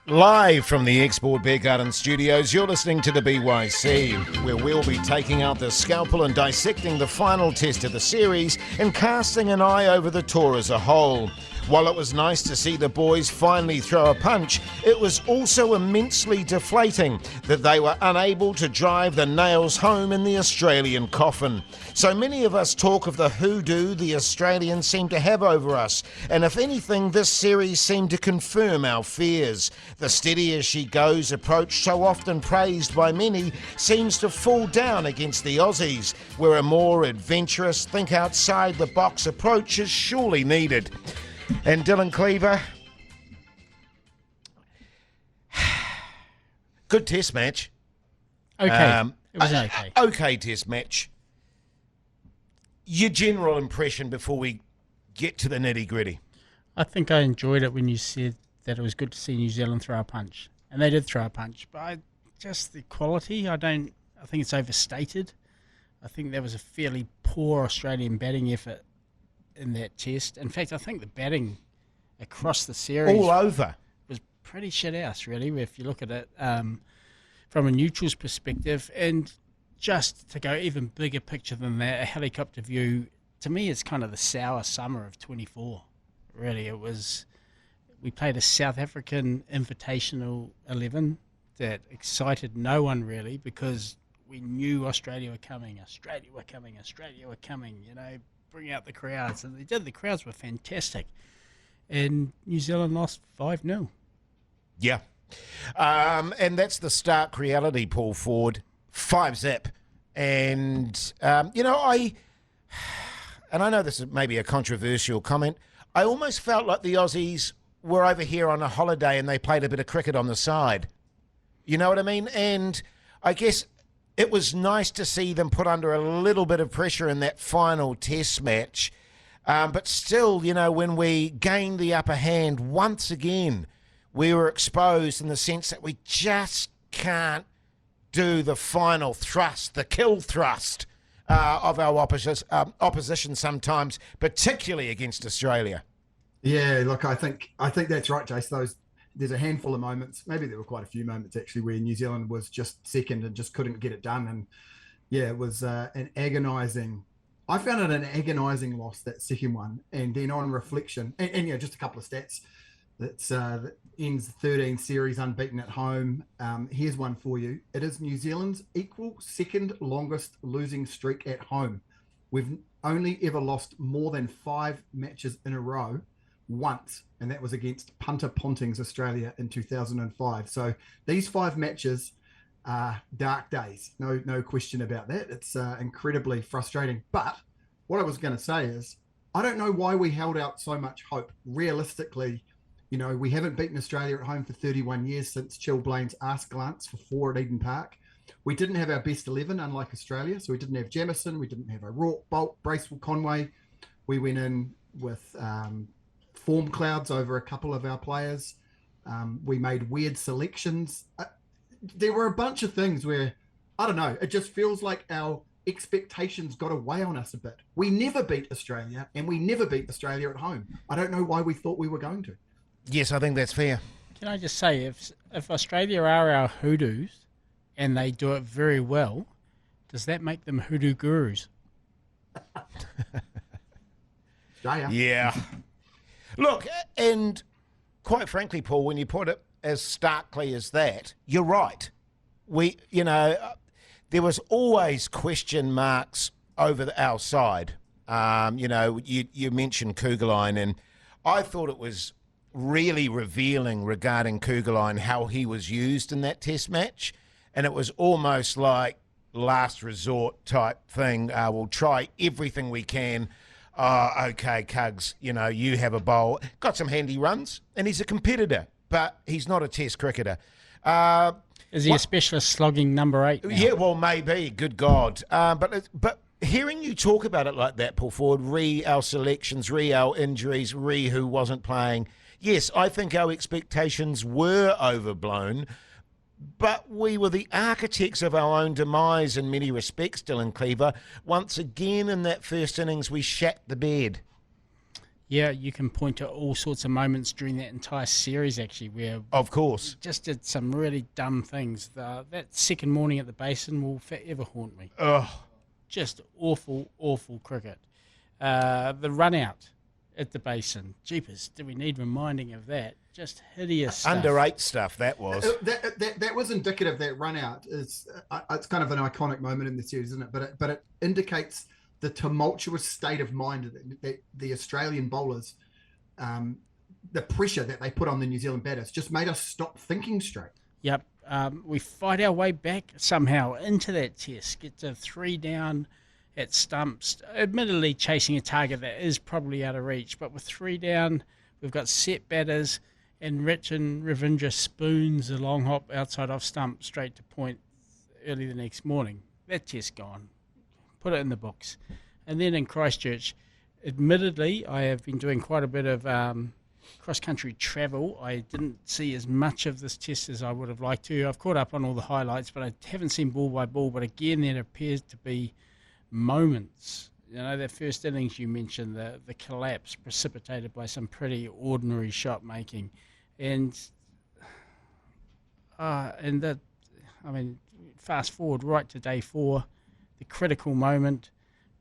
Live from the Export Beer Garden Studios, you're listening to the BYC, where we'll be taking out the scalpel and dissecting the final test of the series and casting an eye over the tour as a whole. While it was nice to see the boys finally throw a punch, it was also immensely deflating that they were unable to drive the nails home in the Australian coffin. So many of us talk of the hoodoo the Australians seem to have over us, and if anything, this series seemed to confirm our fears. The steady as she goes approach, so often praised by many, seems to fall down against the Aussies, where a more adventurous, think outside the box approach is surely needed. And Dylan Cleaver, good test match. Okay, it was okay. Okay test match. Your general impression before we get to the nitty-gritty. I think I enjoyed it when you said that it was good to see New Zealand throw a punch. And they did throw a punch. But just the quality, I think it's overstated. I think there was a fairly poor Australian batting effort in that test. In fact, I think the batting across the series all over was pretty shit house, really, if you look at it from a neutral's perspective. And just to go even bigger picture than that, a helicopter view, to me, it's kind of the sour summer of 24. Really, it was. We played a South African Invitational 11 that excited no one really, because we knew Australia were coming, you know, bring out the crowds. And they did. The crowds were fantastic. And New Zealand lost 5-0. Yeah. And that's the stark reality, Paul Ford. 5-zip. And, you know, I know this is maybe a controversial comment, I almost felt like the Aussies were over here on a holiday and they played a bit of cricket on the side. You know what I mean? And I guess it was nice to see them put under a little bit of pressure in that final test match. But still, you know, when we gained the upper hand once again, we were exposed in the sense that we just can't do the final thrust, the kill thrust of our opposition sometimes, particularly against Australia. Yeah, look, I think that's right, Jace. There's a handful of moments, maybe there were quite a few moments actually, where New Zealand was just second and just couldn't get it done. And yeah, it was I found it an agonising loss, that second one. And then on reflection, and yeah, just a couple of stats. That ends 13 series unbeaten at home. Here's one for you. It is New Zealand's equal second longest losing streak at home. We've only ever lost more than 5 matches in a row once, and that was against Punter Ponting's Australia in 2005. So these 5 matches are dark days. No question about that. It's incredibly frustrating. But what I was going to say is, I don't know why we held out so much hope. Realistically, you know, we haven't beaten Australia at home for 31 years since Chill Blaine's arse glance for 4 at Eden Park. We didn't have our best 11, unlike Australia. So we didn't have Jamieson. We didn't have O'Rourke, Bolt, Bracewell, Conway. We went in with form clouds over a couple of our players. We made weird selections. There were a bunch of things where, I don't know, it just feels like our expectations got away on us a bit. We never beat Australia, and we never beat Australia at home. I don't know why we thought we were going to. Yes, I think that's fair. Can I just say, if Australia are our hoodoos and they do it very well, does that make them hoodoo gurus? Yeah. Look, and quite frankly, Paul, when you put it as starkly as that, you're right. There was always question marks over our side. You mentioned Kugelheim, and I thought it was really revealing regarding Kugelheim, how he was used in that test match. And it was almost like last resort type thing. We'll try everything we can. Okay, Cugs, you have a bowl. Got some handy runs, and he's a competitor, but he's not a test cricketer. Is he a specialist slugging number 8 now? Yeah, well, maybe. Good God. But hearing you talk about it like that, Paul Ford, our selections, our injuries, who wasn't playing, yes, I think our expectations were overblown, but we were the architects of our own demise in many respects, Dylan Cleaver. Once again in that first innings, we shat the bed. Yeah, you can point to all sorts of moments during that entire series, actually, where Of course. just did some really dumb things. That second morning at the Basin will forever haunt me. Ugh. Just awful, awful cricket. The run out at the Basin, jeepers, do we need reminding of that? Just hideous stuff. Under 8 stuff, that was. That was indicative. That run out is it's kind of an iconic moment in the series, isn't it? But it indicates the tumultuous state of mind that the Australian bowlers, the pressure that they put on the New Zealand batters, just made us stop thinking straight. Yep. We fight our way back somehow into that test, get to 3 down at stumps, admittedly chasing a target that is probably out of reach, but with 3 down, we've got set batters, and Ravindra spoons a long hop outside off stump straight to point early the next morning. That test gone. Put it in the books. And then in Christchurch, admittedly, I have been doing quite a bit of cross-country travel. I didn't see as much of this test as I would have liked to. I've caught up on all the highlights, but I haven't seen ball by ball. But again, there appears to be moments. You know, that first innings you mentioned, the collapse precipitated by some pretty ordinary shot making. And that, I mean, fast forward right to day 4, the critical moment,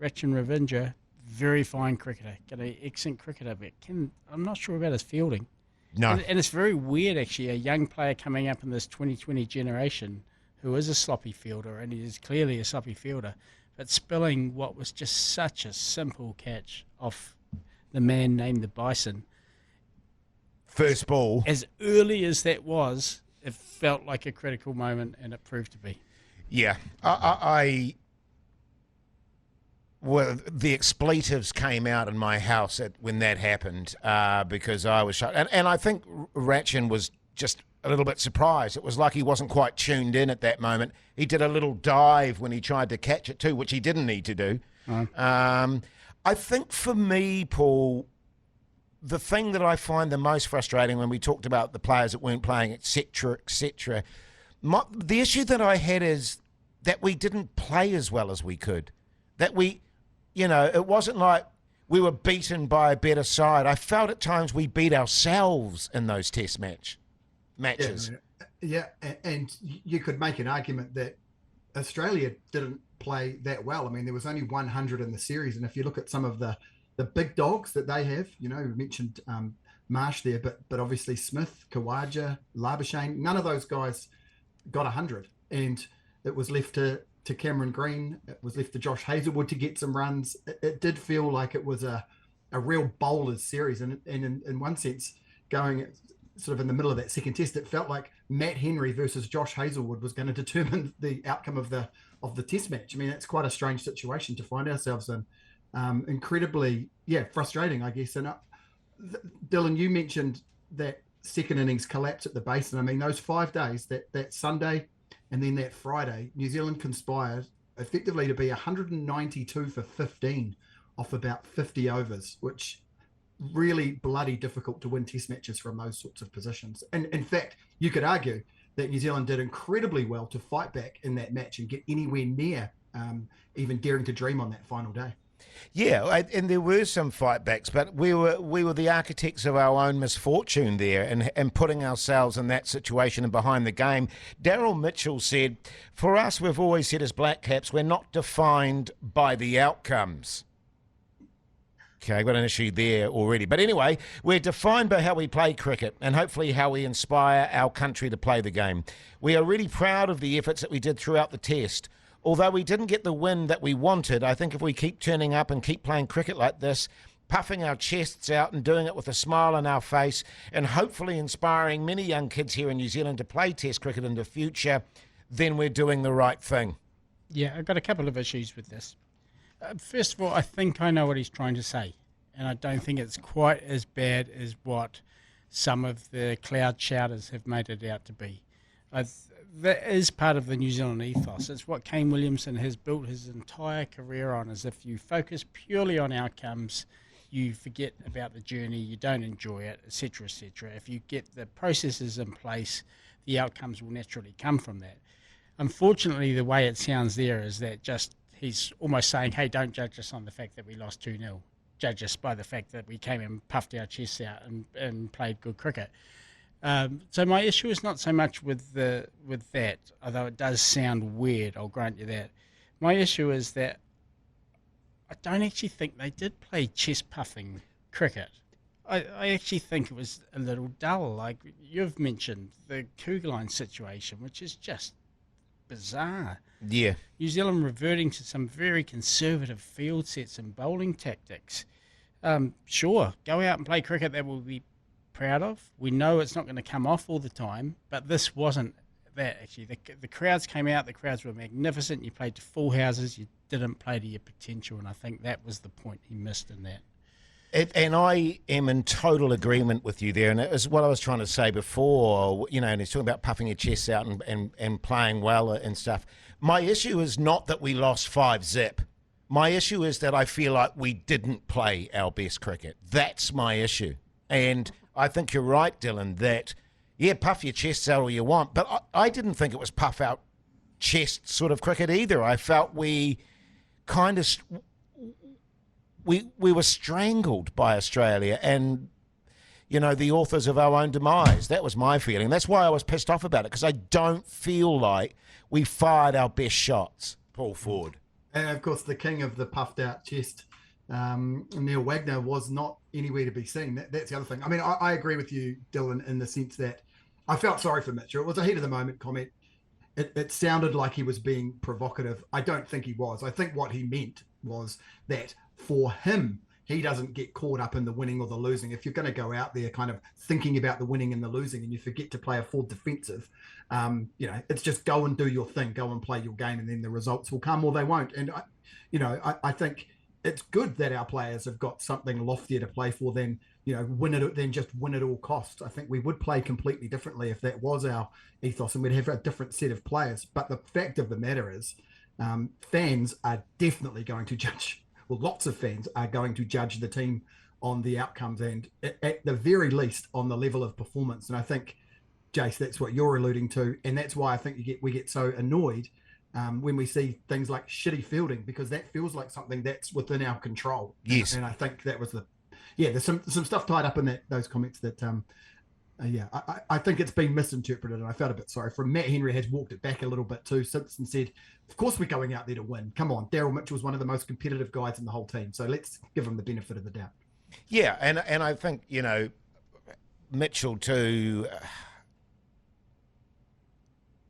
Rachin Ravindra, very fine cricketer, got an excellent cricketer, but I'm not sure about his fielding. No. And it's very weird, actually, a young player coming up in this 2020 generation who is a sloppy fielder, and he is clearly a sloppy fielder, but spilling what was just such a simple catch off the man named the Bison. First ball. As early as that was, it felt like a critical moment, and it proved to be. Yeah. Well, the expletives came out in my house when that happened because I was shocked. And I think Rachin was just a little bit surprised. It was like he wasn't quite tuned in at that moment. He did a little dive when he tried to catch it too, which he didn't need to do. I think for me, Paul, the thing that I find the most frustrating when we talked about the players that weren't playing, et cetera, the issue that I had is that we didn't play as well as we could. That we, it wasn't like we were beaten by a better side. I felt at times we beat ourselves in those test matches. Yeah, and you could make an argument that Australia didn't play that well. I mean, there was only 100 in the series, and if you look at some of the big dogs that they have, we mentioned Marsh there, but obviously Smith, Khawaja, Labuschagne, none of those guys got 100, and it was left to Cameron Green, it was left to Josh Hazlewood to get some runs. It did feel like it was a real bowlers series, and in one sense, going sort of in the middle of that second test, it felt like Matt Henry versus Josh Hazlewood was going to determine the outcome of the test match. I mean, it's quite a strange situation to find ourselves in. Incredibly, frustrating, I guess. And Dylan, you mentioned that second innings collapse at the Basin. I mean, those 5 days, that Sunday and then that Friday, New Zealand conspired effectively to be 192 for 15 off about 50 overs, which really bloody difficult to win test matches from those sorts of positions. And in fact, you could argue that New Zealand did incredibly well to fight back in that match and get anywhere near even daring to dream on that final day. Yeah, and there were some fight backs, but we were the architects of our own misfortune there and putting ourselves in that situation and behind the game. Daryl Mitchell said, for us, we've always said as Black Caps, we're not defined by the outcomes. Okay, I've got an issue there already. But anyway, we're defined by how we play cricket and hopefully how we inspire our country to play the game. We are really proud of the efforts that we did throughout the test. Although we didn't get the win that we wanted, I think if we keep turning up and keep playing cricket like this, puffing our chests out and doing it with a smile on our face and hopefully inspiring many young kids here in New Zealand to play test cricket in the future, then we're doing the right thing. Yeah, I've got a couple of issues with this. First of all, I think I know what he's trying to say, and I don't think it's quite as bad as what some of the cloud shouters have made it out to be. That is part of the New Zealand ethos. It's what Kane Williamson has built his entire career on, is if you focus purely on outcomes, you forget about the journey, you don't enjoy it, etc., etc. If you get the processes in place, the outcomes will naturally come from that. Unfortunately, the way it sounds there is that just he's almost saying, hey, don't judge us on the fact that we lost 2-0. judge us by the fact that we came and puffed our chests out and played good cricket. So my issue is not so much with that, although it does sound weird, I'll grant you that. My issue is that I don't actually think they did play chest-puffing cricket. I actually think it was a little dull. Like you've mentioned, the Kugelheim situation, which is just bizarre. Yeah. New Zealand reverting to some very conservative field sets and bowling tactics. Sure, go out and play cricket that we'll be proud of. We know it's not going to come off all the time, but this wasn't that, actually. The crowds came out, the crowds were magnificent. You played to full houses, you didn't play to your potential, and I think that was the point he missed in that. And I am in total agreement with you there. And it was what I was trying to say before, and he's talking about puffing your chest out and playing well and stuff. My issue is not that we lost 5-0. My issue is that I feel like we didn't play our best cricket. That's my issue. And I think you're right, Dylan, that, yeah, puff your chests out all you want. But I didn't think it was puff out chest sort of cricket either. I felt we kind of... We were strangled by Australia and, the authors of our own demise. That was my feeling. That's why I was pissed off about it, because I don't feel like we fired our best shots, Paul Ford. And, of course, the king of the puffed-out chest, Neil Wagner, was not anywhere to be seen. That's the other thing. I mean, I agree with you, Dylan, in the sense that I felt sorry for Mitchell. It was a heat-of-the-moment comment. It sounded like he was being provocative. I don't think he was. I think what he meant was that for him, he doesn't get caught up in the winning or the losing. If you're going to go out there kind of thinking about the winning and the losing and you forget to play a full defensive, it's just go and do your thing, go and play your game, and then the results will come or they won't. And, I think it's good that our players have got something loftier to play for than, just win at all costs. I think we would play completely differently if that was our ethos and we'd have a different set of players. But the fact of the matter is, fans are definitely going to judge. Well, lots of fans are going to judge the team on the outcomes and at the very least on the level of performance. And I think, Jace, that's what you're alluding to. And that's why I think we get so annoyed when we see things like shitty fielding, because that feels like something that's within our control. Yes. And I think that was there's some stuff tied up in those comments that, I think it's been misinterpreted, and I felt a bit sorry for Matt Henry. Has walked it back a little bit too since and said, of course we're going out there to win. Come on, Daryl Mitchell was one of the most competitive guys in the whole team, so let's give him the benefit of the doubt. Yeah, and I think, Mitchell too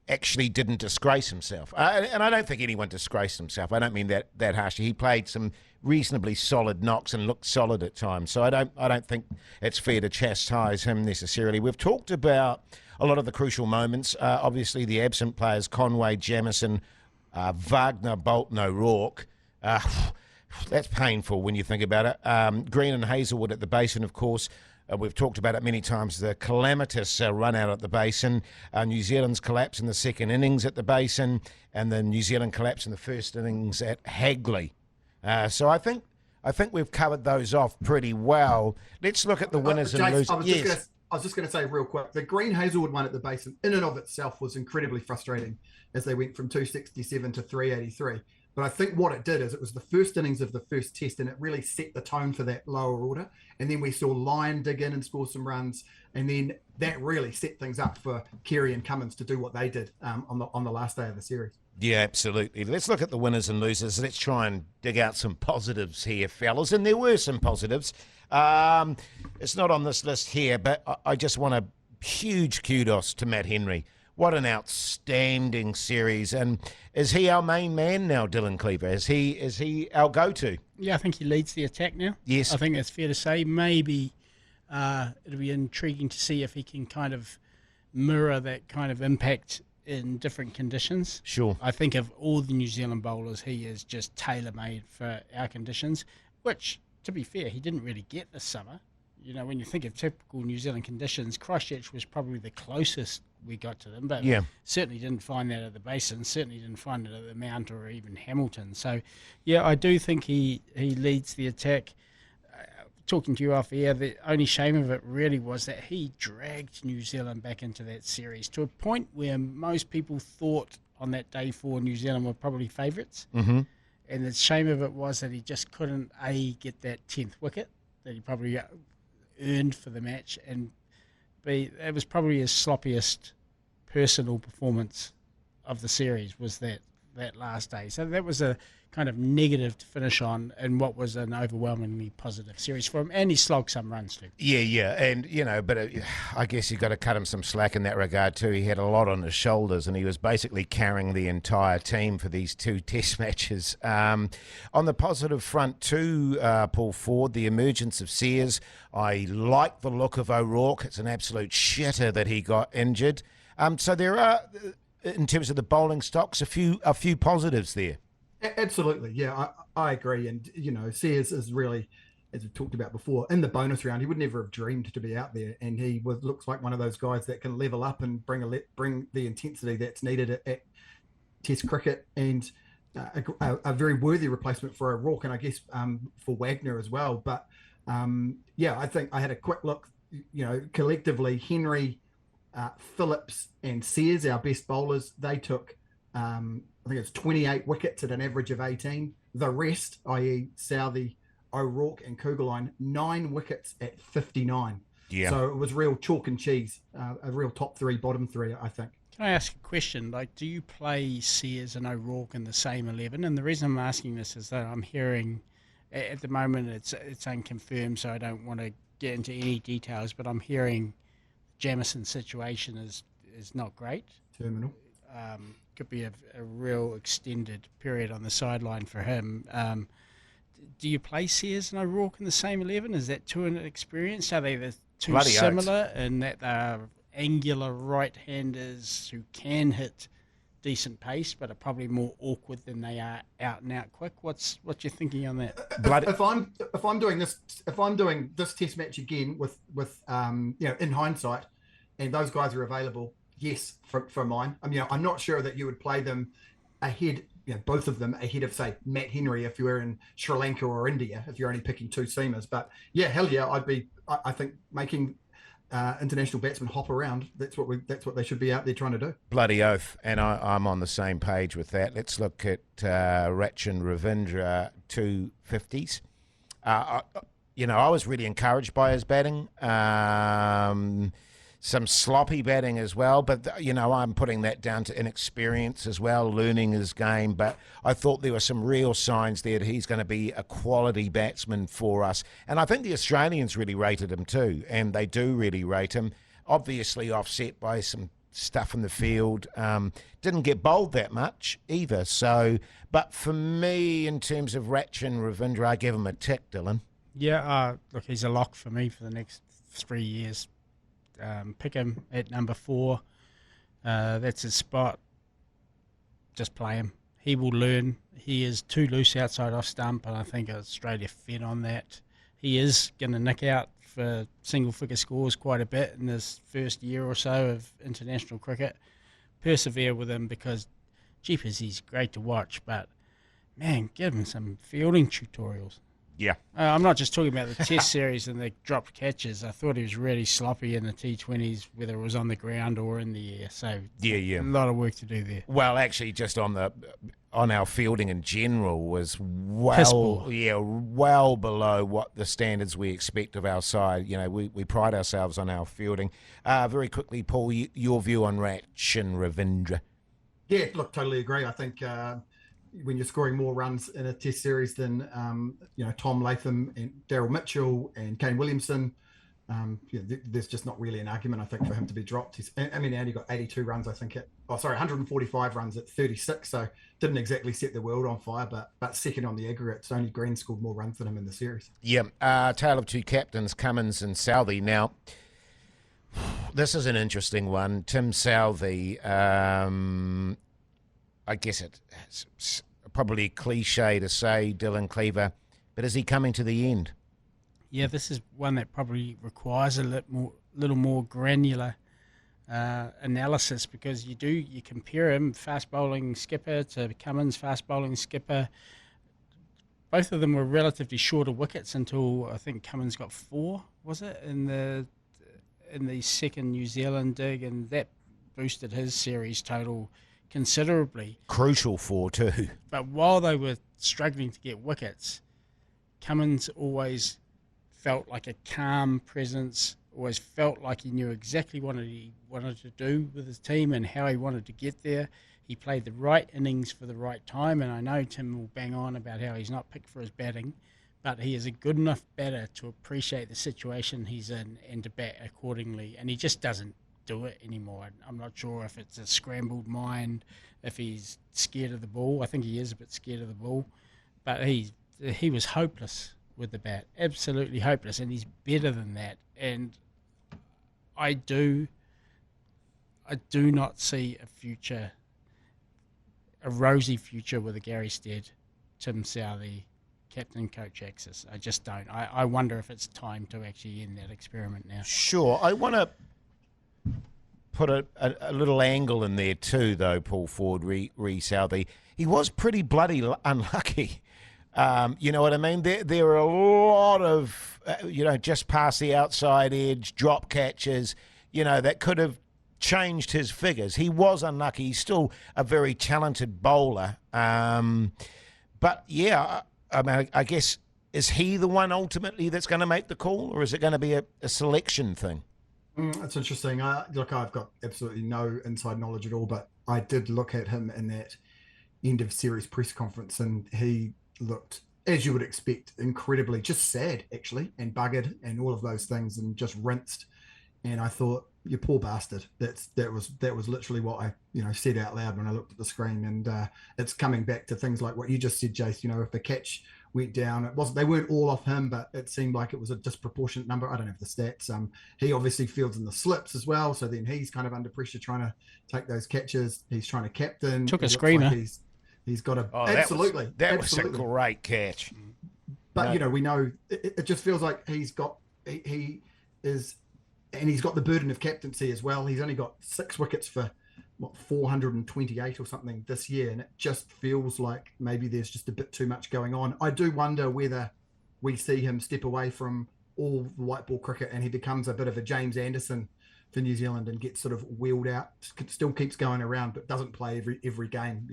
actually didn't disgrace himself. And I don't think anyone disgraced himself. I don't mean that harshly. He played some reasonably solid knocks and looked solid at times. So I don't think it's fair to chastise him necessarily. We've talked about a lot of the crucial moments. Obviously, the absent players, Conway, Jamieson, Wagner, Bolton, O'Rourke. That's painful when you think about it. Green and Hazelwood at the basin, of course. We've talked about it many times, the calamitous run out at the basin, New Zealand's collapse in the second innings at the basin, and the New Zealand collapse in the first innings at Hagley. So I think we've covered those off pretty well. Let's look at the winners and losers. I was just going to say real quick, the Green Hazelwood one at the basin in and of itself was incredibly frustrating as they went from 267 to 383. But I think what it did is it was the first innings of the first test, and it really set the tone for that lower order. And then we saw Lyon dig in and score some runs, and then that really set things up for Carey and Cummins to do what they did on the last day of the series. Yeah, absolutely. Let's look at the winners and losers. Let's try and dig out some positives here, fellas. And there were some positives. It's not on this list here, but I just want a huge kudos to Matt Henry. What an outstanding series. And is he our main man now, Dylan Cleaver? Is he our go-to? Yeah, I think he leads the attack now. Yes. I think that's fair to say. Maybe it'll be intriguing to see if he can kind of mirror that kind of impact in different conditions. Sure. I think of all the New Zealand bowlers, he is just tailor-made for our conditions, which, to be fair, he didn't really get this summer. When you think of typical New Zealand conditions, Christchurch was probably the closest we got to them, but certainly didn't find that at the basin, certainly didn't find it at the Mount or even Hamilton. So, yeah, I do think he leads the attack. Talking to you off air, the only shame of it really was that he dragged New Zealand back into that series to a point where most people thought on that day 4 New Zealand were probably favourites. Mm-hmm. And the shame of it was that he just couldn't, A, get that 10th wicket that he probably earned for the match, and B, it was probably his sloppiest personal performance of the series was that last day. So that was a kind of negative to finish on in what was an overwhelmingly positive series for him, and he slogged some runs too. Yeah, and but I guess you got to cut him some slack in that regard too. He had a lot on his shoulders, and he was basically carrying the entire team for these 2 Test matches. On the positive front too, Paul Ford, the emergence of Sears. I like the look of O'Rourke. It's an absolute shitter that he got injured. So there are, in terms of the bowling stocks, a few positives there. Absolutely, yeah, I agree. And Sears is really, as we talked about before, in the bonus round, he would never have dreamed to be out there, and he looks like one of those guys that can level up and bring the intensity that's needed at Test cricket, and a very worthy replacement for O'Rourke, and I guess for Wagner as well. But I think I had a quick look. Collectively, Henry, Phillips, and Sears, our best bowlers, they took. I think it's 28 wickets at an average of 18. The rest, i.e. Southee, O'Rourke and Kugelheim, 9 wickets at 59. Yeah. So it was real chalk and cheese, a real top 3, bottom 3, I think. Can I ask a question? Like, do you play Sears and O'Rourke in the same 11? And the reason I'm asking this is that I'm hearing, at the moment it's unconfirmed, so I don't want to get into any details, but I'm hearing Jamison's situation is not great. Terminal. Could be a real extended period on the sideline for him. Do you play Sears and O'Rourke in the same 11? Is that too inexperienced? Are they the two Bloody similar in that they're angular right-handers who can hit decent pace, but are probably more awkward than they are out and out quick? What's your thinking on that? If I'm doing this Test match again with in hindsight, and those guys are available. Yes, for mine. I mean, I'm not sure that you would play them ahead, both of them ahead of, say, Matt Henry if you were in Sri Lanka or India, if you're only picking 2 seamers. But yeah, hell yeah, I think making international batsmen hop around, that's what they should be out there trying to do. Bloody oath, and I'm on the same page with that. Let's look at Rachin Ravindra 250s. I was really encouraged by his batting. Some sloppy batting as well, but, I'm putting that down to inexperience as well, learning his game. But I thought there were some real signs there that he's going to be a quality batsman for us. And I think the Australians really rated him too, and they do really rate him. Obviously offset by some stuff in the field. Didn't get bowled that much either. So, but for me, in terms of Rachin Ravindra, I give him a tick, Dylan. Yeah, look, he's a lock for me for the next 3 years. Pick him at number 4. That's his spot. Just play him. He will learn. He is too loose outside off stump, and I think Australia fed on that. He is going to nick out for single-figure scores quite a bit in his first year or so of international cricket. Persevere with him because, jeepers, he's great to watch, but, man, give him some fielding tutorials. Yeah. I'm not just talking about the Test series and the dropped catches. I thought he was really sloppy in the T20s, whether it was on the ground or in the air. So yeah, a lot of work to do there. Well, actually, just on our fielding in general was well below what the standards we expect of our side. We pride ourselves on our fielding. Very quickly, Paul, your view on Rachin Ravindra? Yeah, look, totally agree. I think when you're scoring more runs in a Test series than Tom Latham and Daryl Mitchell and Kane Williamson, there's just not really an argument, I think, for him to be dropped. He only got 82 runs, I think. 145 runs at 36, so didn't exactly set the world on fire, but second on the aggregates. Only Green scored more runs than him in the series. Yeah, tale of 2 captains, Cummins and Southee. Now, this is an interesting one. Tim Southee, I guess it's probably a cliche to say, Dylan Cleaver, but is he coming to the end? Yeah, this is one that probably requires a little more granular analysis, because you compare him, fast bowling skipper, to Cummins, fast bowling skipper. Both of them were relatively shorter wickets until I think Cummins got 4, was it, in the second New Zealand dig, and that boosted his series total considerably. Crucial for too. But while they were struggling to get wickets, Cummins always felt like a calm presence, always felt like he knew exactly what he wanted to do with his team and how he wanted to get there. He played the right innings for the right time, and I know Tim will bang on about how he's not picked for his batting, but he is a good enough batter to appreciate the situation he's in and to bat accordingly, and he just doesn't do it anymore. I'm not sure if it's a scrambled mind, if he's scared of the ball. I think he is a bit scared of the ball, but he was hopeless with the bat, absolutely hopeless, and he's better than that. And I do not see a rosy future with a Gary Stead, Tim Southee, captain coach axis. I just don't. I wonder if it's time to actually end that experiment now. Sure. I want to put a little angle in there too, though, Paul Ford, Southee. He was pretty bloody unlucky. You know what I mean? There are a lot of, just past the outside edge, drop catches, that could have changed his figures. He was unlucky. He's still a very talented bowler. But, yeah, I mean, I guess, is he the one ultimately that's going to make the call, or is it going to be a selection thing? That's interesting. Look, I've got absolutely no inside knowledge at all, but I did look at him in that end of series press conference, and he looked, as you would expect, incredibly just sad, actually, and buggered and all of those things, and just rinsed. And I thought, you poor bastard. That was literally what I said out loud when I looked at the screen. And it's coming back to things like what you just said, Jace. If the catch went down, they weren't all off him, but it seemed like it was a disproportionate number. I don't have the stats. He obviously fields in the slips as well, so then he's kind of under pressure trying to take those catches. He's trying to captain. Took a screamer. Like he's got a absolutely. That was a great catch. But we know it just feels like he is, and he's got the burden of captaincy as well. He's only got 6 wickets for 428 or something this year, and it just feels like maybe there's just a bit too much going on. I do wonder whether we see him step away from all the white ball cricket and he becomes a bit of a James Anderson for New Zealand and gets sort of wheeled out, still keeps going around but doesn't play every game.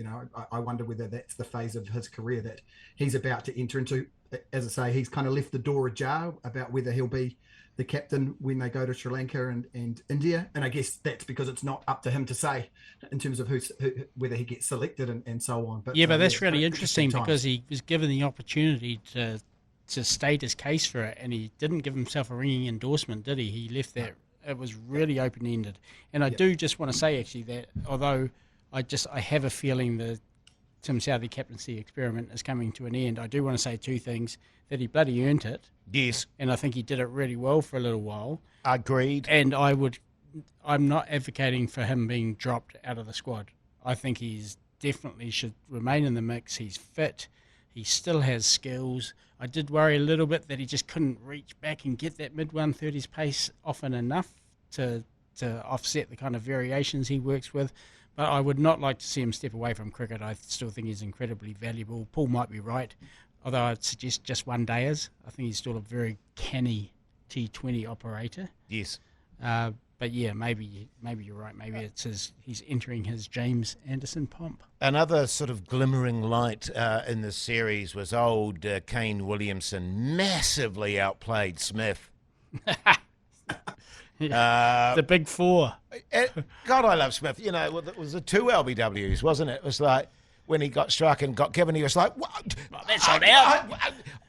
I wonder whether that's the phase of his career that he's about to enter into. As I say, he's kind of left the door ajar about whether he'll be the captain when they go to Sri Lanka and India. And I guess that's because it's not up to him to say in terms of whether he gets selected and so on. But that's really interesting because he was given the opportunity to state his case for it, and he didn't give himself a ringing endorsement, did he? He left that. It was really open-ended. And I do just want to say, actually, that although I have a feeling the Tim Southee captaincy experiment is coming to an end, I do want to say 2 things. That he bloody earned it. Yes. And I think he did it really well for a little while. Agreed. And I'm not advocating for him being dropped out of the squad. I think he's definitely should remain in the mix. He's fit. He still has skills. I did worry a little bit that he just couldn't reach back and get that mid-130s pace often enough to offset the kind of variations he works with. But I would not like to see him step away from cricket. I still think he's incredibly valuable. Paul might be right, although I'd suggest just one dayers. I think he's still a very canny T20 operator. Yes. But yeah, maybe you're right. Maybe he's entering his James Anderson pomp. Another sort of glimmering light in the series was old Kane Williamson massively outplayed Smith. The big 4. God, I love Smith. It was the 2 LBWs, wasn't it? It was like when he got struck and got given, he was like, "What? That's not out.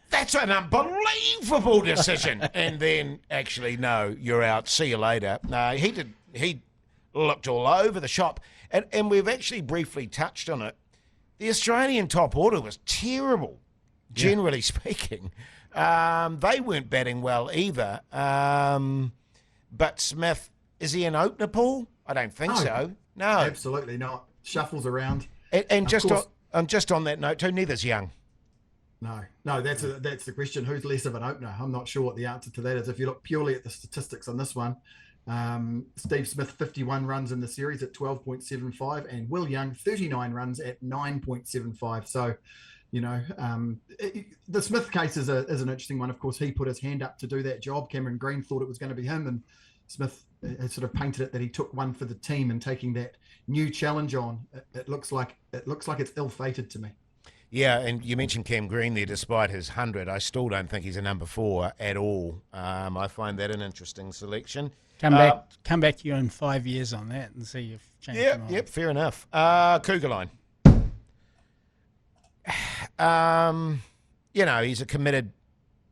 That's an unbelievable decision." And then, actually, no, you're out. See you later. No, he looked all over the shop. And we've actually briefly touched on it. The Australian top order was terrible, generally speaking. They weren't batting well either. But Smith, is he an opener, Paul? I don't think so. No. Absolutely not. Shuffles around. And just on that note too, neither's Young. No, that's the question. Who's less of an opener? I'm not sure what the answer to that is. If you look purely at the statistics on this one, Steve Smith 51 runs in the series at 12.75, and Will Young 39 runs at 9.75. So, the Smith case is an interesting one. Of course, he put his hand up to do that job. Cameron Green thought it was going to be him, and Smith has sort of painted it that he took one for the team and taking that new challenge on. It looks like it's ill-fated to me. Yeah, and you mentioned Cam Green there. Despite his 100, I still don't think he's a number 4 at all. I find that an interesting selection. Come back to you in 5 years on that and see if changed your mind. Yep, fair enough. Cougar line. He's a committed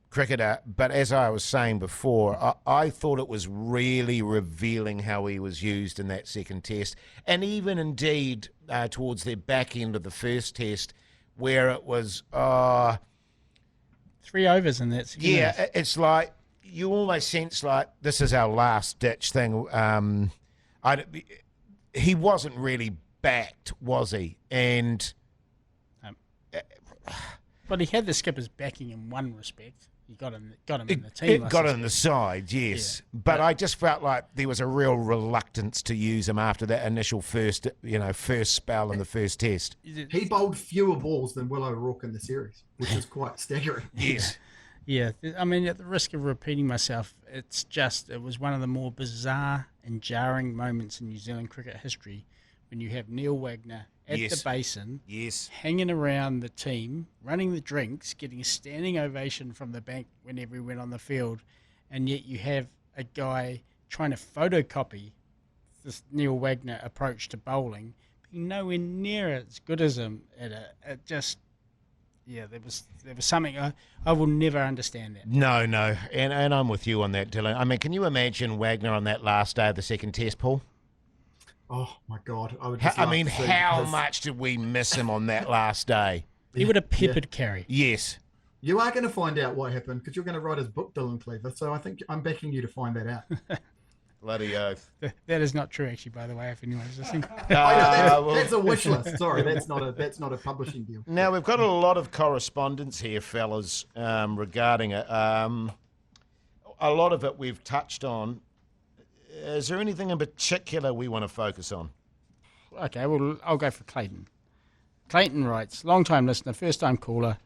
cricketer, but as I was saying before, I thought it was really revealing how he was used in that second test, and even indeed towards the back end of the first test, where it was 3 overs in that. Yeah, it's like you almost sense like this is our last ditch thing. He wasn't really backed, was he? And but he had the skipper's backing in one respect. He got him in the team. It got him the side, yes. Yeah. But I just felt like there was a real reluctance to use him after that initial first spell in the first test. He bowled fewer balls than Will O'Rourke in the series, which is quite staggering. Yes. Yeah. I mean, at the risk of repeating myself, it was one of the more bizarre and jarring moments in New Zealand cricket history when you have Neil Wagner at the basin, hanging around the team, running the drinks, getting a standing ovation from the bank whenever he went on the field, and yet you have a guy trying to photocopy this Neil Wagner approach to bowling, being nowhere near as good as him. There was something I will never understand that. No, and I'm with you on that, Dylan. I mean, can you imagine Wagner on that last day of the second test, Paul? Oh my God! How much did we miss him on that last day? He would have peppered Carey. Yes. You are going to find out what happened because you're going to write his book, Dylan Cleaver. So I think I'm backing you to find that out. Bloody oath. That is not true, actually. By the way, if anyone's listening. That's a wish list. Sorry, that's not a publishing deal. Now we've got a lot of correspondence here, fellas, regarding it. A lot of it we've touched on. Is there anything in particular we want to focus on? Okay, well, I'll go for Clayton. Clayton writes, long-time listener, first-time caller,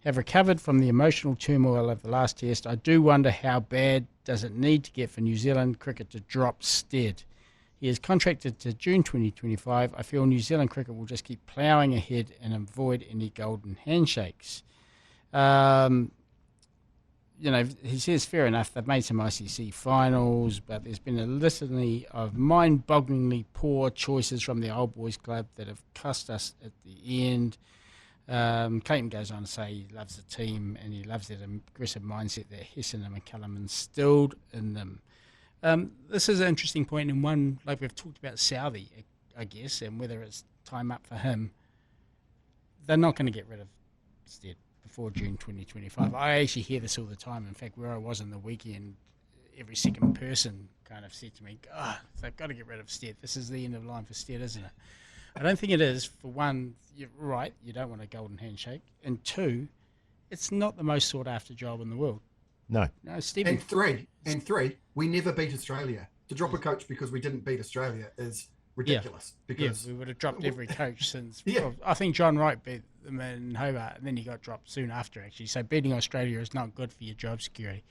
have recovered from the emotional turmoil of the last test. I do wonder how bad does it need to get for New Zealand cricket to drop Stead. He is contracted to June 2025. I feel New Zealand cricket will just keep ploughing ahead and avoid any golden handshakes. He says, fair enough, they've made some ICC finals, but there's been a litany of mind-bogglingly poor choices from the old boys club that have cost us at the end. Clayton goes on to say he loves the team and he loves that aggressive mindset that Hesson and McCallum instilled in them. This is an interesting point, and one, like we've talked about Southee, I guess, and whether it's time up for him. They're not going to get rid of Stead before June 2025. I actually hear this all the time. In fact, where I was on the weekend, every second person kind of said to me, they've got to get rid of Stead. This is the end of the line for Stead, isn't it? I don't think it is. For one, you're right, you don't want a golden handshake. And two, it's not the most sought-after job in the world. No, Stephen. And three, we never beat Australia. To drop a coach because we didn't beat Australia is ridiculous. Because we would have dropped every coach since. Well, I think John Wright beat them in Hobart, and then he got dropped soon after, actually. So beating Australia is not good for your job security.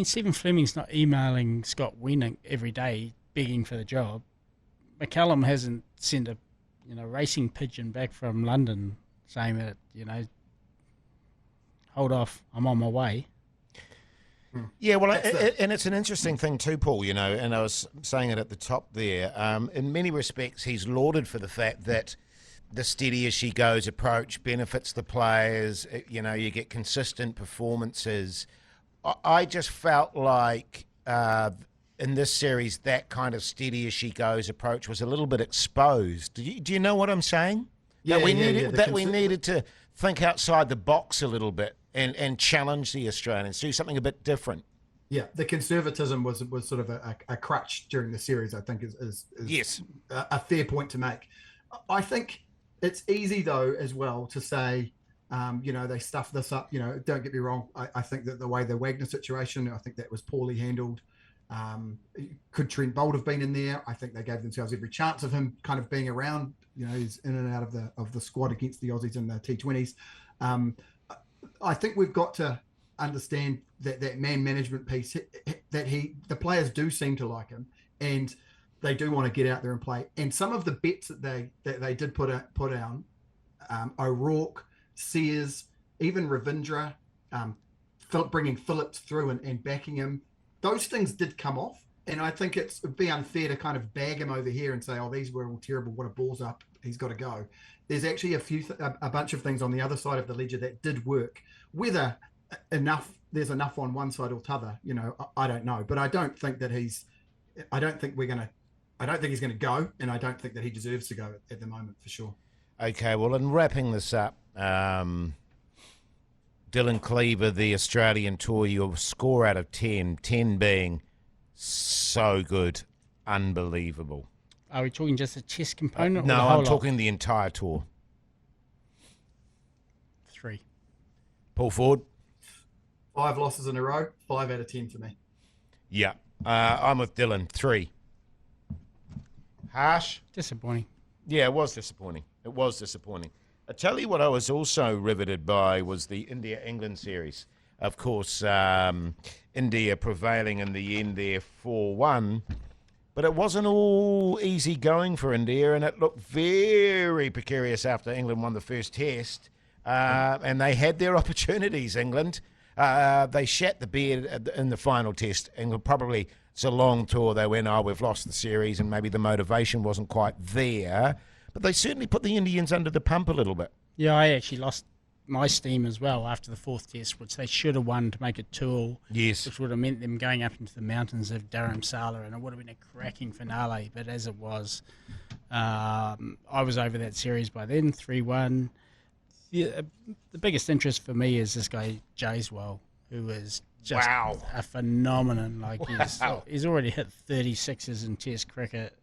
Stephen Fleming's not emailing Scott Weening every day begging for the job. McCallum hasn't sent a racing pigeon back from London saying that, hold off, I'm on my way. Yeah, well, and it's an interesting thing too, Paul, and I was saying it at the top there. In many respects, he's lauded for the fact that the steady as she goes approach benefits the players. You get consistent performances. I just felt like in this series, that kind of steady as she goes approach was a little bit exposed. Do you know what I'm saying? Yeah, we needed to think outside the box a little bit and challenge the Australians, do something a bit different. Yeah, the conservatism was sort of a crutch during the series, I think is yes, a fair point to make. I think it's easy, though, as well, to say, they stuffed this up. Don't get me wrong. I think that the way the Wagner situation, I think that was poorly handled. Could Trent Boult have been in there? I think they gave themselves every chance of him kind of being around. He's in and out of the squad against the Aussies in the T20s. I think we've got to understand that man management piece, that the players do seem to like him, and they do want to get out there and play. And some of the bets that they did put down, O'Rourke, Sears, even Ravindra, bringing Phillips through and backing him, those things did come off. And I think it'd be unfair to kind of bag him over here and say, oh, these were all terrible. What a ball's up. He's got to go. There's actually a bunch of things on the other side of the ledger that did work. Whether there's enough on one side or t'other, I don't know. But I don't think he's going to go, and I don't think that he deserves to go at the moment for sure. Okay, well, in wrapping this up, Dylan Cleaver, the Australian Tour, your score out of 10 being so good, unbelievable. Are we talking just the chess component? No, I'm talking the entire tour. 3. Paul Ford? 5 losses in a row, 5 out of 10 for me. Yeah, I'm with Dylan, 3. Harsh? Disappointing. Yeah, it was disappointing. I tell you what I was also riveted by was the India-England series. Of course, India prevailing in the end there 4-1. But it wasn't all easy going for India, and it looked very precarious after England won the first test. And they had their opportunities, England. They shat the bed in the final test. England probably, it's a long tour. They went, we've lost the series, and maybe the motivation wasn't quite there. But they certainly put the Indians under the pump a little bit. Yeah, I actually lost my steam as well after the 4th test, which they should have won to make it 2-2. Yes. Which would have meant them going up into the mountains of Dharamsala, and it would have been a cracking finale. But as it was, I was over that series by then, 3-1. The biggest interest for me is this guy, Jaiswal, who is just a phenomenon. Like he's already hit 36s in Test cricket.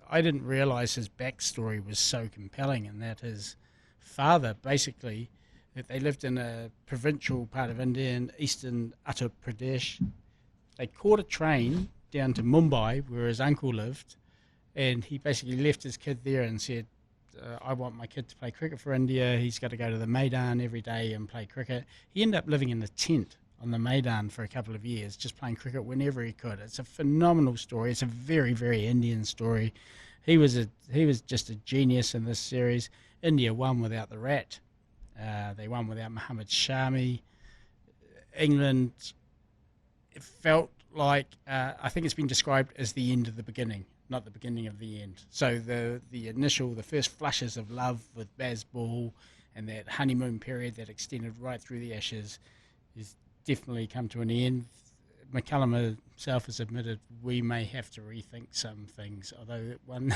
I didn't realise his backstory was so compelling, and that his father, basically, that they lived in a provincial part of India in eastern Uttar Pradesh. They caught a train down to Mumbai, where his uncle lived, and he basically left his kid there and said, I want my kid to play cricket for India. He's got to go to the Maidan every day and play cricket. He ended up living in the tent on the Maidan for a couple of years, just playing cricket whenever he could. It's a phenomenal story. It's a very, very Indian story. He was just a genius in this series. India won without the rat. They won without Muhammad Shami. England, it felt like, I think it's been described as the end of the beginning, not the beginning of the end. So the first flushes of love with Bazball and that honeymoon period that extended right through the Ashes has definitely come to an end. McCullum himself has admitted we may have to rethink some things, although one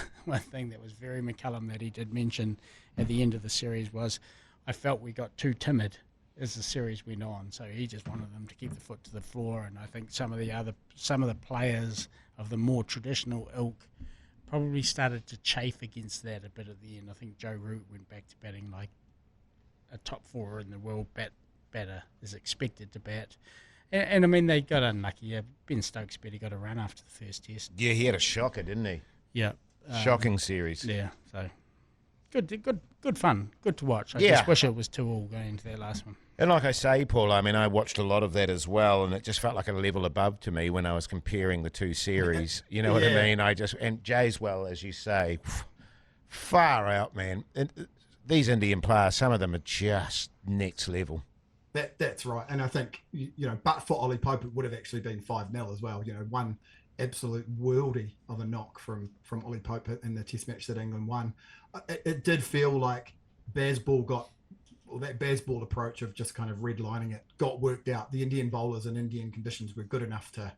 thing that was very McCullum that he did mention at the end of the series was, I felt we got too timid as the series went on, so he just wanted them to keep the foot to the floor. And I think some of the players of the more traditional ilk probably started to chafe against that a bit at the end. I think Joe Root went back to batting like a top 4 in the world batter is expected to bat. And I mean, they got unlucky. Ben Stokes barely got a run after the first test. Yeah, he had a shocker, didn't he? Yeah. Shocking series. Yeah, so good fun. Good to watch. I just wish it was 2-2 going into that last one. And like I say, Paul, I mean, I watched a lot of that as well, and it just felt like a level above to me when I was comparing the two series. You know what I mean? And Jaiswal, as you say, far out, man. And these Indian players, some of them are just next level. That's right. And I think, but for Ollie Pope, it would have actually been 5-0 as well. One absolute worldie of a knock from Ollie Pope in the test match that England won. It did feel like that Bazball approach of just kind of redlining it got worked out. The Indian bowlers in Indian conditions were good enough to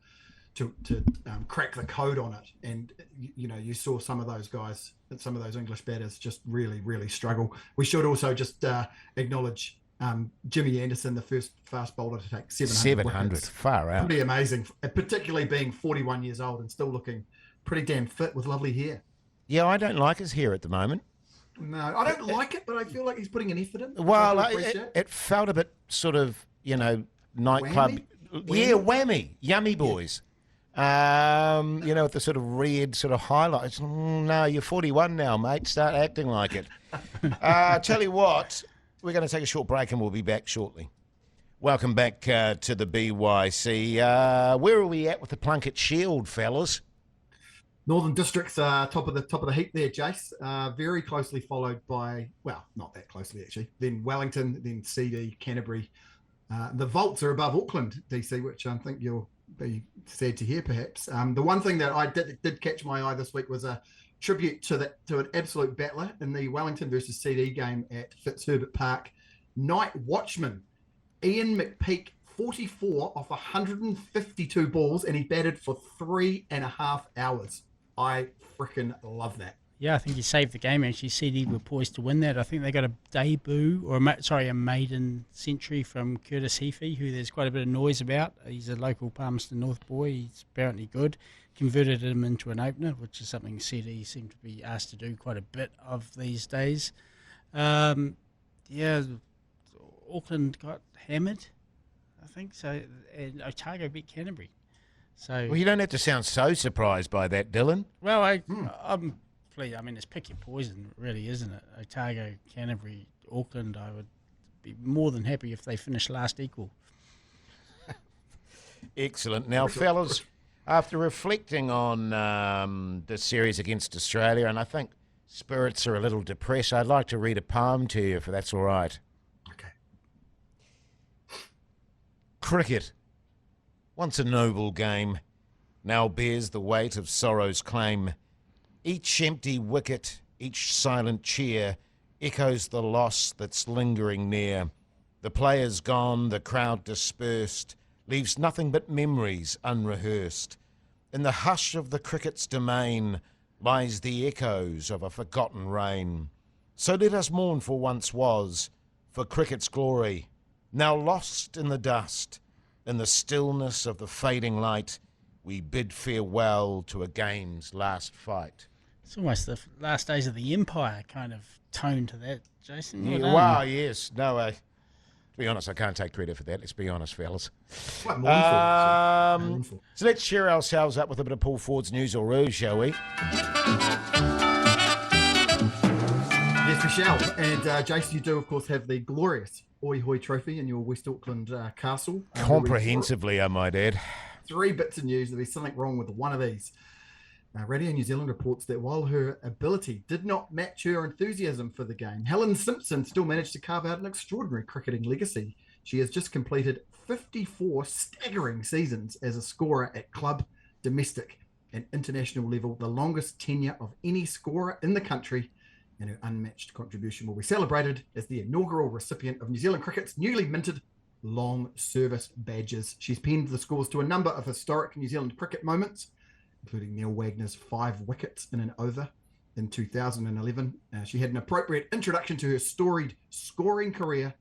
crack the code on it. And, you saw some of those guys, some of those English batters just really, really struggle. We should also just acknowledge Jimmy Anderson, the first fast bowler to take 700 wickets. Far out. Pretty amazing, particularly being 41 years old and still looking pretty damn fit with lovely hair. Yeah, I don't like his hair at the moment. No, I don't like it, but I feel like he's putting an effort in. Well, it felt a bit sort of, nightclub. Whammy? Yeah, whammy. Yummy boys. Yeah. With the sort of red sort of highlights. No, you're 41 now, mate. Start acting like it. Tell you what. We're going to take a short break and we'll be back shortly. Welcome back to the BYC. Where are we at with the Plunket Shield, fellas? Northern Districts are top of the heap there, Jace. Very closely followed by, well, not that closely actually. Then Wellington, then CD, Canterbury. The Volts are above Auckland, DC, which I think you'll be sad to hear, perhaps. The one thing that I did catch my eye this week was a tribute to an absolute battler in the Wellington versus CD game at Fitzherbert Park. Night watchman Ian McPeak, 44 off 152 balls, and he batted for 3.5 hours. I freaking love that. Yeah, I think he saved the game. Actually, CD were poised to win that. I think they got a debut, or a maiden century from Curtis Heafy, who there's quite a bit of noise about. He's a local Palmerston North boy. He's apparently good. Converted him into an opener, which is something CD seem to be asked to do quite a bit of these days. Auckland got hammered, I think so, and Otago beat Canterbury. So, well, you don't have to sound so surprised by that, Dylan. Well, I'm pleased. I mean, it's pick your poison, really, isn't it? Otago, Canterbury, Auckland. I would be more than happy if they finish last equal. Excellent. Now, fellas, after reflecting on the series against Australia, and I think spirits are a little depressed, I'd like to read a poem to you, if that's all right. Okay. Cricket, once a noble game, now bears the weight of sorrow's claim. Each empty wicket, each silent cheer, echoes the loss that's lingering near. The players gone, the crowd dispersed, leaves nothing but memories unrehearsed. In the hush of the cricket's domain lies the echoes of a forgotten reign. So let us mourn for once was, for cricket's glory, now lost in the dust. In the stillness of the fading light, we bid farewell to a game's last fight. It's almost the last days of the Empire kind of tone to that, Jason. Yeah, wow, yes. No, to be honest, I can't take credit for that. Let's be honest, fellas. Quite mournful. So let's cheer ourselves up with a bit of Paul Ford's news or ruse, shall we? Yes, we shall. And Jason, you do, of course, have the glorious Oi Hoi Trophy in your West Auckland castle. Comprehensively, I might add. 3 bits of news. There's something wrong with one of these. Radio New Zealand reports that while her ability did not match her enthusiasm for the game, Helen Simpson still managed to carve out an extraordinary cricketing legacy. She has just completed 54 staggering seasons as a scorer at club, domestic and international level, the longest tenure of any scorer in the country, and her unmatched contribution will be celebrated as the inaugural recipient of New Zealand cricket's newly minted long service badges. She's penned the scores to a number of historic New Zealand cricket moments, including Neil Wagner's 5 wickets in an over in 2011. She had an appropriate introduction to her storied scoring career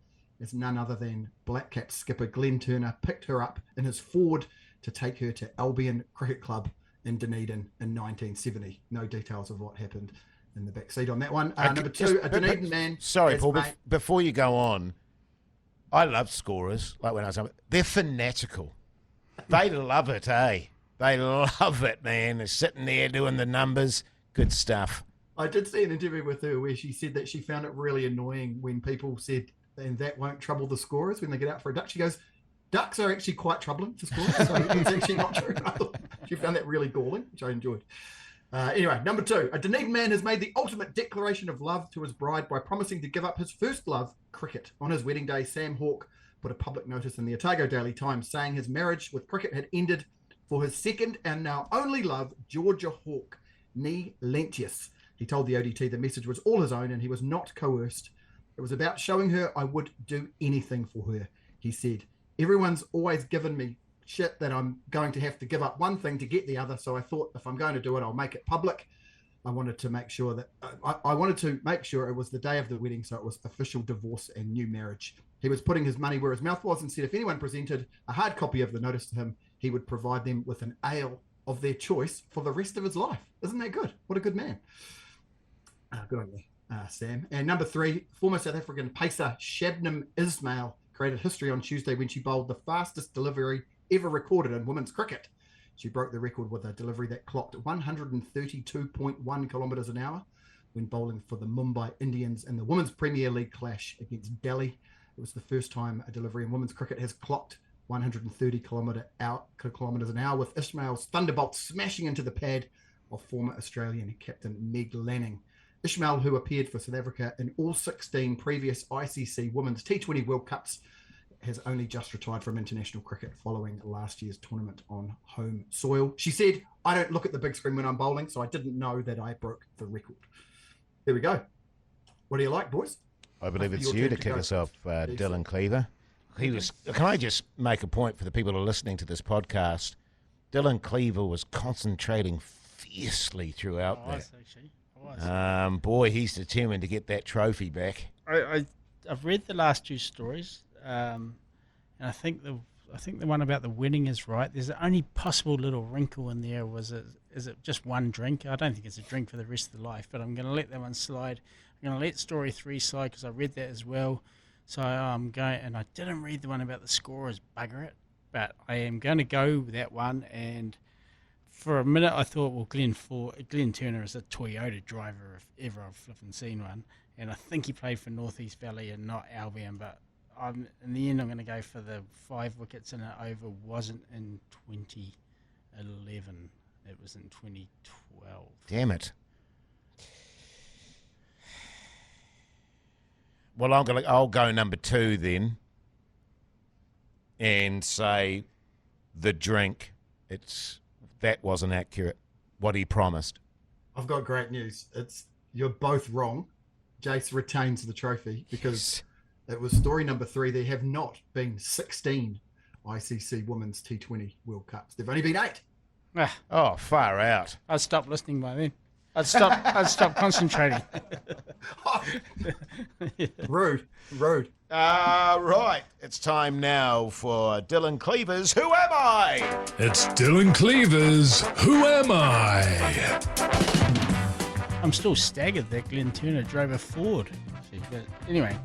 as none other than Black Caps skipper Glenn Turner picked her up in his Ford to take her to Albion Cricket Club in Dunedin in 1970. No details of what happened in the back seat on that one. Number 2, a Dunedin man. Sorry, Paul, before you go on, I love scorers. Like when I was they're fanatical. They love it, eh? They love it, man. They're sitting there doing the numbers. Good stuff. I did see an interview with her where she said that she found it really annoying when people said, and that won't trouble the scorers when they get out for a duck. She goes, ducks are actually quite troubling to scorers, so it's actually not true. She found that really galling, which I enjoyed. Anyway, number 2, a Dunedin man has made the ultimate declaration of love to his bride by promising to give up his first love, cricket. On his wedding day, Sam Hawke put a public notice in the Otago Daily Times saying his marriage with cricket had ended for his second and now only love, Georgia Hawke, nee Lentius. He told the ODT the message was all his own and he was not coerced. It was about showing her I would do anything for her. He said, everyone's always given me shit that I'm going to have to give up one thing to get the other. So I thought if I'm going to do it, I'll make it public. I wanted to make sure that I wanted to make sure it was the day of the wedding. So it was official divorce and new marriage. He was putting his money where his mouth was and said if anyone presented a hard copy of the notice to him, he would provide them with an ale of their choice for the rest of his life. Isn't that good? What a good man. Good on you, Sam. And number 3, former South African pacer Shabnam Ismail created history on Tuesday when she bowled the fastest delivery ever recorded in women's cricket. She broke the record with a delivery that clocked 132.1 kilometres an hour when bowling for the Mumbai Indians in the Women's Premier League clash against Delhi. It was the first time a delivery in women's cricket has clocked 130 kilometres an hour, with Ismail's thunderbolt smashing into the pad of former Australian captain Meg Lanning. Ismail, who appeared for South Africa in all 16 previous ICC Women's T20 World Cups, has only just retired from international cricket following last year's tournament on home soil. She said, "I don't look at the big screen when I'm bowling, so I didn't know that I broke the record." There we go. What do you like, boys? I believe it's you to kick us off, Dylan Cleaver. Can I just make a point for the people who are listening to this podcast? Dylan Cleaver was concentrating fiercely throughout that. Actually. I was. Boy, he's determined to get that trophy back. I've read the last two stories, and I think the one about the winning is right. There's the only possible little wrinkle in there is it just one drink? I don't think it's a drink for the rest of the life, but I'm going to let that one slide. I'm going to let story 3 slide because I read that as well. So I'm going, and I didn't read the one about the scorers, bugger it, but I am going to go with that one. And for a minute, I thought, well, Glenn Turner is a Toyota driver if ever I've flipping seen one. And I think he played for North East Valley and not Albion, but in the end, I'm going to go for the 5 wickets in it over. Wasn't in 2011. It was in 2012. Damn it. Well, I'll go number 2 then and say the drink. That wasn't accurate, what he promised. I've got great news. You're both wrong. Jace retains the trophy because it was story number 3. There have not been 16 ICC Women's T20 World Cups. There've only been 8. Oh, far out. I'd stop listening by then. I'd stop concentrating. Rude. Right. It's time now for Dylan Cleaver's Who Am I? It's Dylan Cleaver's Who Am I? I'm still staggered that Glenn Turner drove a Ford. But anyway,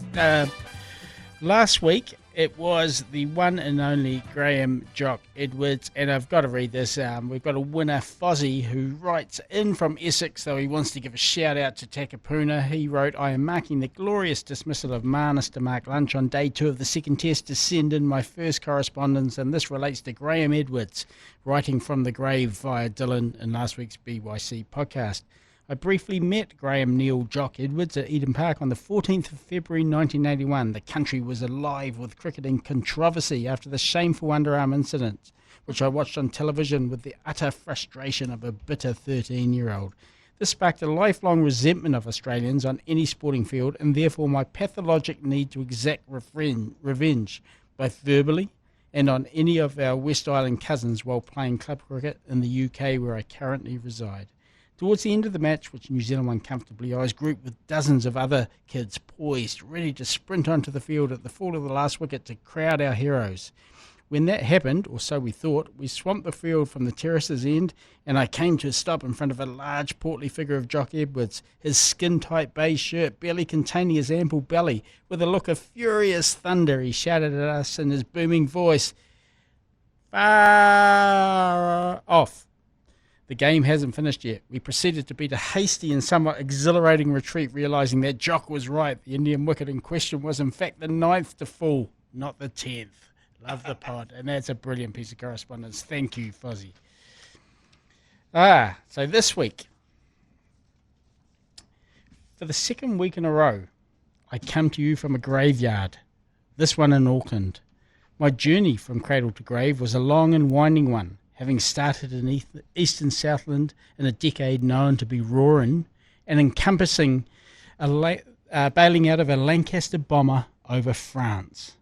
last week it was the one and only Graham Jock Edwards, and I've got to read this. We've got a winner, Fozzie, who writes in from Essex, though he wants to give a shout out to Takapuna. He wrote, "I am marking the glorious dismissal of Marnus to Mark Lunch on day 2 of the second test to send in my first correspondence, and this relates to Graham Edwards, writing from the grave via Dylan in last week's BYC podcast. I briefly met Graham Neil Jock Edwards at Eden Park on the 14th of February 1981. The country was alive with cricketing controversy after the shameful underarm incident, which I watched on television with the utter frustration of a bitter 13-year-old. This sparked a lifelong resentment of Australians on any sporting field, and therefore my pathologic need to exact revenge, both verbally and on any of our West Island cousins while playing club cricket in the UK where I currently reside. Towards the end of the match, which New Zealand won comfortably, I was grouped with dozens of other kids poised, ready to sprint onto the field at the fall of the last wicket to crowd our heroes. When that happened, or so we thought, we swamped the field from the terrace's end, and I came to a stop in front of a large, portly figure of Jock Edwards, his skin-tight beige shirt barely containing his ample belly. With a look of furious thunder, he shouted at us in his booming voice, "Far off! The game hasn't finished yet." We proceeded to beat a hasty and somewhat exhilarating retreat, realising that Jock was right. The Indian wicket in question was in fact the 9th to fall, not the 10th. Love the pod. And that's a brilliant piece of correspondence. Thank you, Fozzie. So this week, for the second week in a row, I come to you from a graveyard, this one in Auckland. My journey from cradle to grave was a long and winding one, having started in eastern Southland in a decade known to be roaring and encompassing bailing out of a Lancaster bomber over France.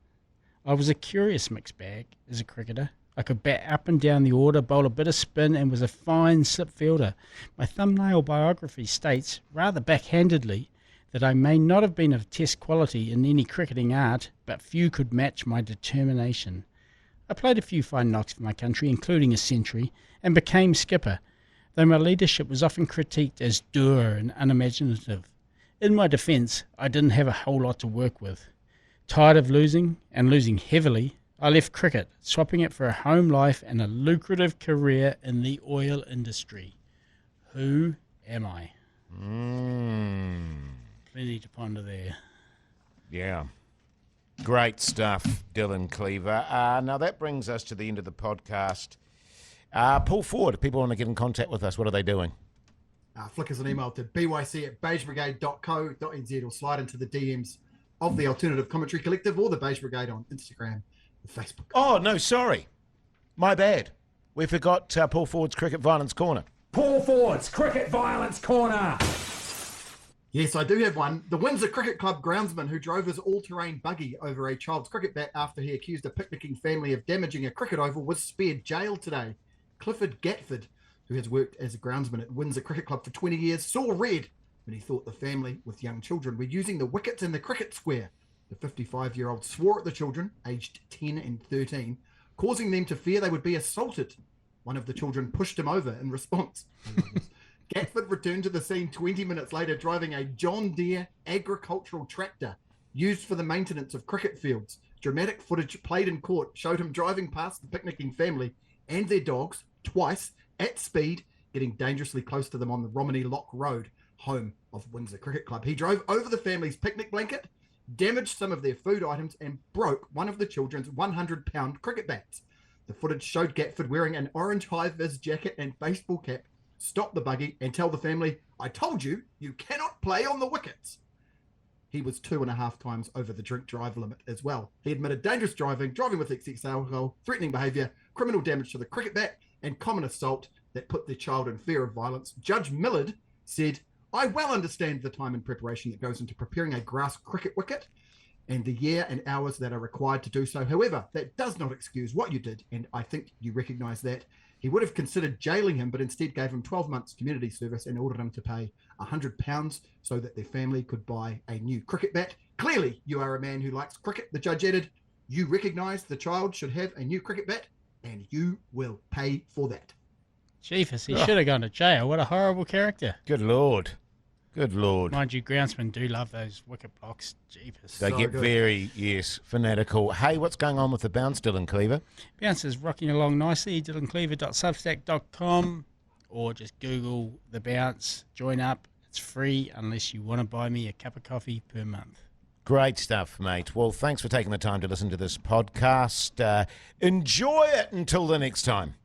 I was a curious mixed bag as a cricketer. I could bat up and down the order, bowl a bit of spin, and was a fine slip fielder. My thumbnail biography states, rather backhandedly, that I may not have been of test quality in any cricketing art, but few could match my determination. I played a few fine knocks for my country, including a century, and became skipper, though my leadership was often critiqued as dour and unimaginative. In my defence, I didn't have a whole lot to work with. Tired of losing, and losing heavily, I left cricket, swapping it for a home life and a lucrative career in the oil industry. Who am I? Plenty to ponder there. Yeah. Great stuff, Dylan Cleaver. Now that brings us to the end of the podcast. Paul Ford, if people want to get in contact with us, what are they doing? Flick us an email to byc@beigebrigade.co.nz or slide into the DMs of the Alternative Commentary Collective or the Beige Brigade on Instagram and Facebook. Oh, no, sorry. My bad. We forgot Paul Ford's Cricket Violence Corner. Paul Ford's Cricket Violence Corner. Yes, I do have one. The Windsor Cricket Club groundsman who drove his all-terrain buggy over a child's cricket bat after he accused a picnicking family of damaging a cricket oval was spared jail today. Clifford Gatford, who has worked as a groundsman at Windsor Cricket Club for 20 years, saw red when he thought the family with young children were using the wickets in the cricket square. The 55-year-old swore at the children, aged 10 and 13, causing them to fear they would be assaulted. One of the children pushed him over in response. Gatford returned to the scene 20 minutes later driving a John Deere agricultural tractor used for the maintenance of cricket fields. Dramatic footage played in court showed him driving past the picnicking family and their dogs twice at speed, getting dangerously close to them on the Romney Lock Road, home of Windsor Cricket Club. He drove over the family's picnic blanket, damaged some of their food items, and broke one of the children's 100-pound cricket bats. The footage showed Gatford wearing an orange high-vis jacket and baseball cap, stop the buggy and tell the family, "I told you, you cannot play on the wickets." He was 2.5 times over the drink drive limit as well. He admitted dangerous driving, driving with excess alcohol, threatening behaviour, criminal damage to the cricket bat, and common assault that put the child in fear of violence. Judge Millard said, "I well understand the time and preparation that goes into preparing a grass cricket wicket and the year and hours that are required to do so. However, that does not excuse what you did, and I think you recognise that." He would have considered jailing him, but instead gave him 12 months community service and ordered him to pay £100 so that their family could buy a new cricket bat. "Clearly, you are a man who likes cricket," the judge added. "You recognise the child should have a new cricket bat, and you will pay for that." Jeepers, he should have gone to jail. What a horrible character. Good Lord. Good Lord. Mind you, groundsmen do love those wicket blocks. Jeepers. They get very, fanatical. Hey, what's going on with the bounce, Dylan Cleaver? Bounce is rocking along nicely. DylanCleaver.substack.com or just Google the bounce. Join up. It's free unless you want to buy me a cup of coffee per month. Great stuff, mate. Well, thanks for taking the time to listen to this podcast. Enjoy it until the next time.